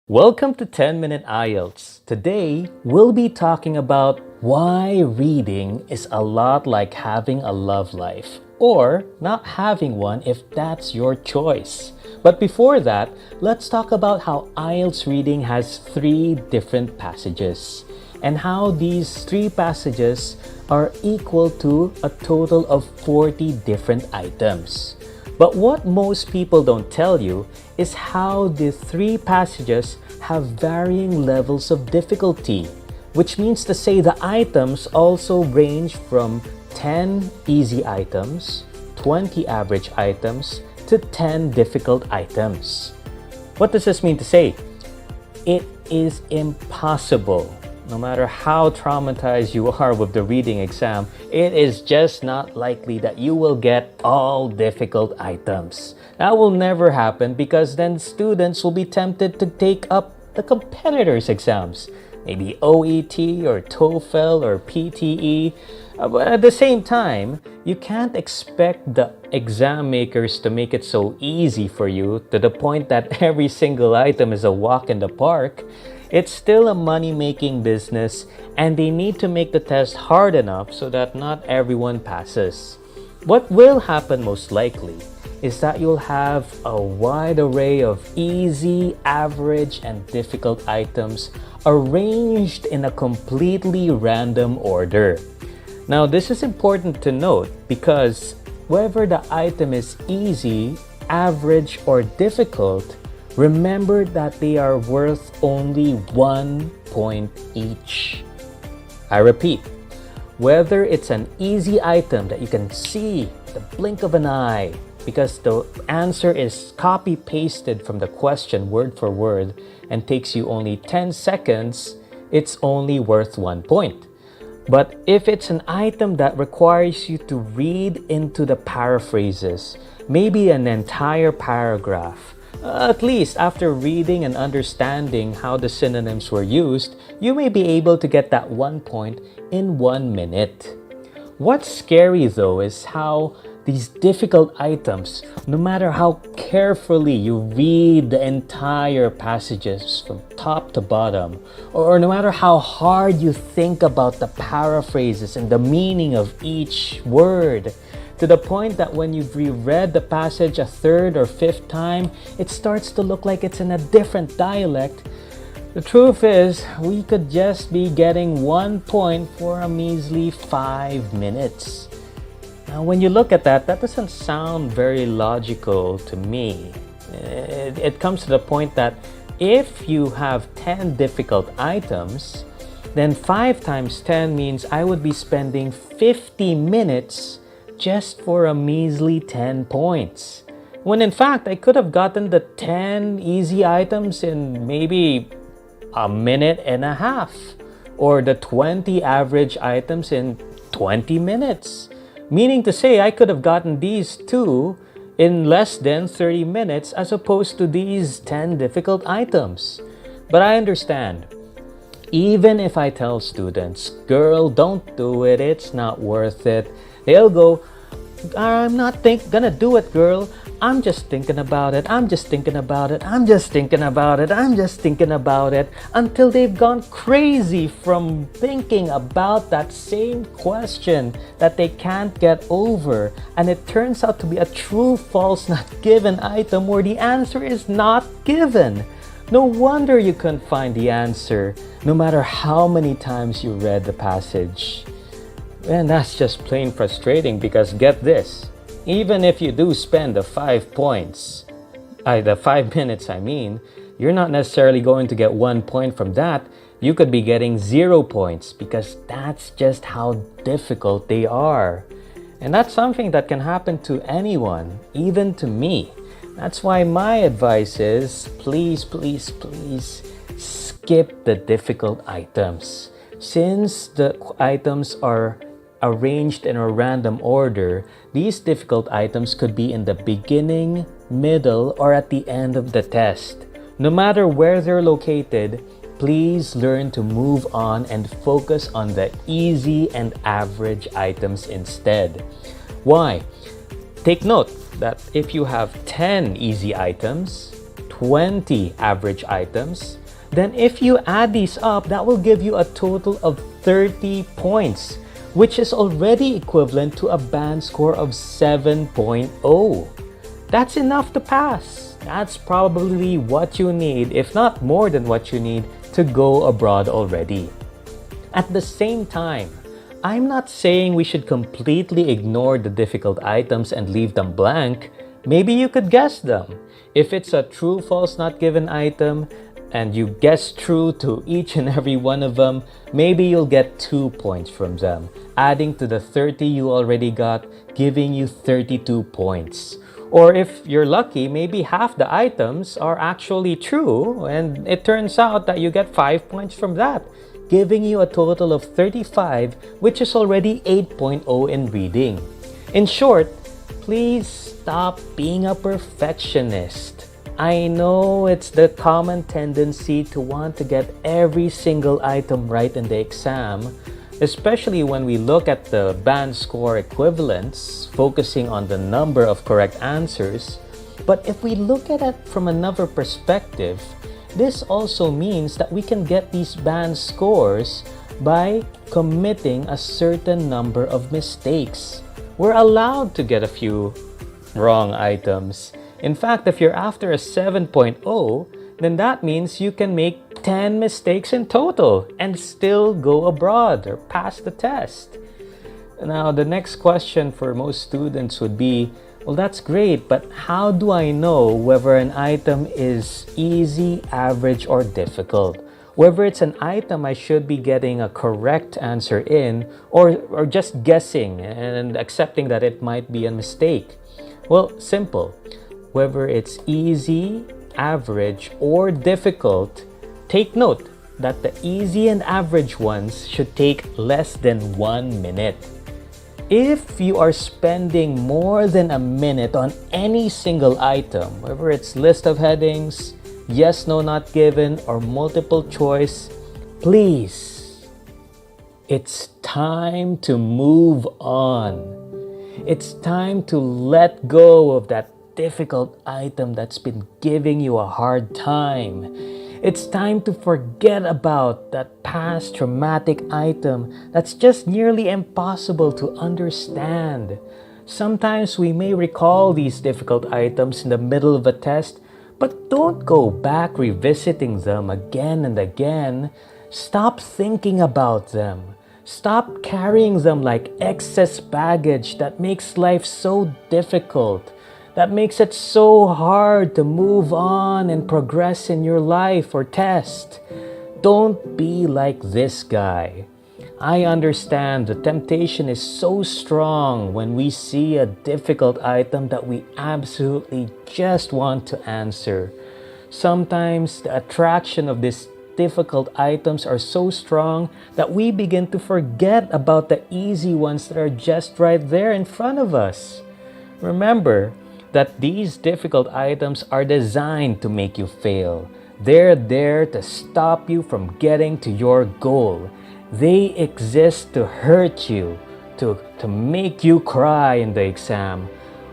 Welcome to 10-Minute IELTS. Today, we'll be talking about why reading is a lot like having a love life, or not having one if that's your choice. But before that, let's talk about how IELTS reading has three different passages, and how these three passages are equal to a total of 40 different items. But what most people don't tell you is how the three passages have varying levels of difficulty, which means to say the items also range from 10 easy items, 20 average items, to 10 difficult items. What does this mean to say? It is impossible. No matter how traumatized you are with the reading exam, it is just not likely that you will get all difficult items. That will never happen because then students will be tempted to take up the competitors' exams, maybe OET or TOEFL or PTE. But at the same time, you can't expect the exam makers to make it so easy for you to the point that every single item is a walk in the park. It's still a money-making business, and they need to make the test hard enough so that not everyone passes. What will happen most likely is that you'll have a wide array of easy, average, and difficult items arranged in a completely random order. Now, this is important to note because whether the item is easy, average, or difficult, remember that they are worth only 1 point each. I repeat, whether it's an easy item that you can see the blink of an eye because the answer is copy-pasted from the question word for word and takes you only 10 seconds, it's only worth 1 point. But if it's an item that requires you to read into the paraphrases, maybe an entire paragraph, at least after reading and understanding how the synonyms were used, you may be able to get that 1 point in 1 minute. What's scary though is how these difficult items, no matter how carefully you read the entire passages from top to bottom, or no matter how hard you think about the paraphrases and the meaning of each word, to the point that when you've reread the passage a third or fifth time, it starts to look like it's in a different dialect. The truth is, we could just be getting 1 point for a measly 5 minutes. Now, when you look at that doesn't sound very logical to me. It comes to the point that if you have 10 difficult items, then 5 times 10 means I would be spending 50 minutes just for a measly 10 points. When in fact, I could have gotten the 10 easy items in maybe a minute and a half, or the 20 average items in 20 minutes. Meaning to say, I could have gotten these two in less than 30 minutes as opposed to these 10 difficult items. But I understand. Even if I tell students, girl, don't do it, it's not worth it, they'll go, I'm not gonna do it, girl. I'm just thinking about it. I'm just thinking about it. I'm just thinking about it. I'm just thinking about it until they've gone crazy from thinking about that same question that they can't get over. And it turns out to be a true, false, not given item where the answer is not given. No wonder you couldn't find the answer, no matter how many times you read the passage. And that's just plain frustrating because get this, even if you do spend the 5 points, the 5 minutes you're not necessarily going to get 1 point from that. You could be getting 0 points because that's just how difficult they are. And that's something that can happen to anyone, even to me. That's why my advice is please, please, please skip the difficult items. Since the items are arranged in a random order, these difficult items could be in the beginning, middle, or at the end of the test. No matter where they're located, please learn to move on and focus on the easy and average items instead. Why? Take note that if you have 10 easy items, 20 average items, then if you add these up, that will give you a total of 30 points, which is already equivalent to a band score of 7.0. That's enough to pass. That's probably what you need, if not more than what you need, to go abroad already. At the same time, I'm not saying we should completely ignore the difficult items and leave them blank. Maybe you could guess them. If it's a true, false, not given item, and you guess true to each and every one of them, maybe you'll get 2 points from them, adding to the 30 you already got, giving you 32 points. Or if you're lucky, maybe half the items are actually true, and it turns out that you get 5 points from that, giving you a total of 35, which is already 8.0 in reading. In short, please stop being a perfectionist. I know it's the common tendency to want to get every single item right in the exam, especially when we look at the band score equivalents, focusing on the number of correct answers. But if we look at it from another perspective, this also means that we can get these band scores by committing a certain number of mistakes. We're allowed to get a few wrong items. In fact, if you're after a 7.0, then that means you can make 10 mistakes in total and still go abroad or pass the test. Now, the next question for most students would be, well, that's great, but how do I know whether an item is easy, average, or difficult? Whether it's an item I should be getting a correct answer in, or just guessing and accepting that it might be a mistake? Well, simple. Whether it's easy, average, or difficult, take note that the easy and average ones should take less than 1 minute. If you are spending more than a minute on any single item, whether it's list of headings, yes, no, not given, or multiple choice, please, it's time to move on. It's time to let go of that difficult item that's been giving you a hard time. It's time to forget about that past traumatic item that's just nearly impossible to understand. Sometimes we may recall these difficult items in the middle of a test, but don't go back revisiting them again and again. Stop thinking about them. Stop carrying them like excess baggage that makes life so difficult, that makes it so hard to move on and progress in your life or test. Don't be like this guy. I understand the temptation is so strong when we see a difficult item that we absolutely just want to answer. Sometimes the attraction of these difficult items are so strong that we begin to forget about the easy ones that are just right there in front of us. Remember that these difficult items are designed to make you fail. They're there to stop you from getting to your goal. They exist to hurt you, to make you cry in the exam.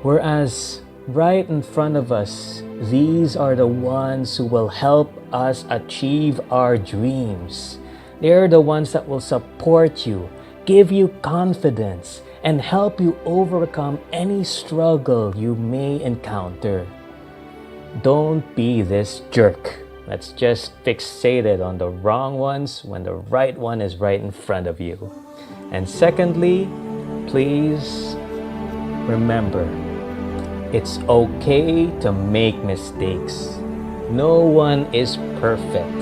Whereas right in front of us, these are the ones who will help us achieve our dreams. They're the ones that will support you, give you confidence, and help you overcome any struggle you may encounter. Don't be this jerk that's just fixated on the wrong ones when the right one is right in front of you. And secondly, please remember, it's okay to make mistakes. No one is perfect,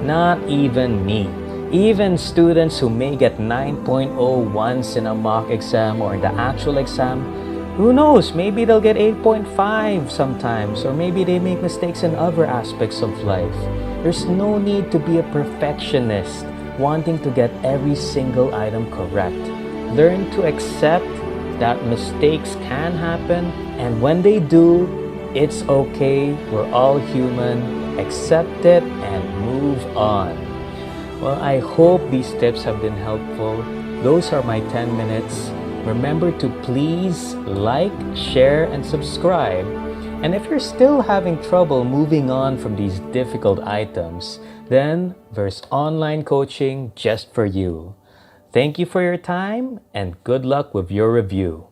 not even me. Even students who may get 9.0 once in a mock exam or in the actual exam, who knows, maybe they'll get 8.5 sometimes, or maybe they make mistakes in other aspects of life. There's no need to be a perfectionist wanting to get every single item correct. Learn to accept that mistakes can happen, and when they do, it's okay. We're all human. Accept it and move on. Well, I hope these tips have been helpful. Those are my 10 minutes. Remember to please like, share, and subscribe. And if you're still having trouble moving on from these difficult items, then there's online coaching just for you. Thank you for your time and good luck with your review.